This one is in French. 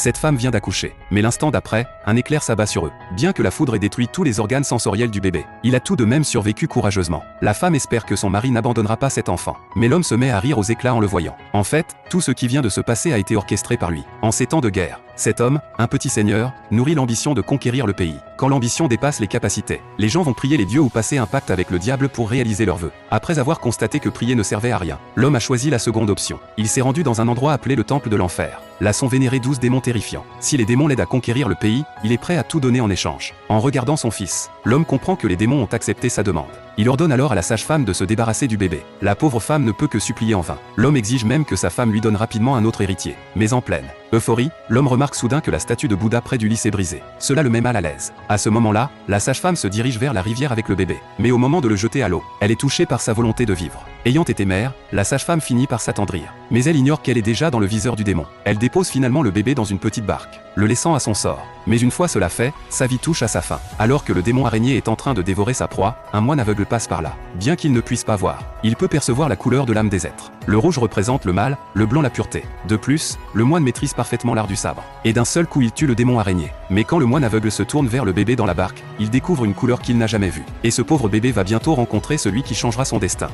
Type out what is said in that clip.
Cette femme vient d'accoucher. Mais l'instant d'après, un éclair s'abat sur eux. Bien que la foudre ait détruit tous les organes sensoriels du bébé, il a tout de même survécu courageusement. La femme espère que son mari n'abandonnera pas cet enfant. Mais l'homme se met à rire aux éclats en le voyant. En fait, tout ce qui vient de se passer a été orchestré par lui. En ces temps de guerre, cet homme, un petit seigneur, nourrit l'ambition de conquérir le pays. Quand l'ambition dépasse les capacités, les gens vont prier les dieux ou passer un pacte avec le diable pour réaliser leurs vœux. Après avoir constaté que prier ne servait à rien, l'homme a choisi la seconde option. Il s'est rendu dans un endroit appelé le temple de l'enfer. Là sont vénérés 12 démons terrifiants. Si les démons l'aident à conquérir le pays, il est prêt à tout donner en échange. En regardant son fils, l'homme comprend que les démons ont accepté sa demande. Il ordonne alors à la sage-femme de se débarrasser du bébé. La pauvre femme ne peut que supplier en vain. L'homme exige même que sa femme lui donne rapidement un autre héritier. Mais en pleine euphorie, l'homme remarque soudain que la statue de Bouddha près du lit s'est brisée. Cela le met mal à l'aise. À ce moment-là, la sage-femme se dirige vers la rivière avec le bébé. Mais au moment de le jeter à l'eau, elle est touchée par sa volonté de vivre. Ayant été mère, la sage-femme finit par s'attendrir. Mais elle ignore qu'elle est déjà dans le viseur du démon. Elle dépose finalement le bébé dans une petite barque, le laissant à son sort. Mais une fois cela fait, sa vie touche à sa fin. Alors que le démon araignée est en train de dévorer sa proie, un moine aveugle passe par là. Bien qu'il ne puisse pas voir, il peut percevoir la couleur de l'âme des êtres. Le rouge représente le mal, le blanc la pureté. De plus, le moine maîtrise parfaitement l'art du sabre. Et d'un seul coup il tue le démon araignée. Mais quand le moine aveugle se tourne vers le bébé dans la barque, il découvre une couleur qu'il n'a jamais vue. Et ce pauvre bébé va bientôt rencontrer celui qui changera son destin.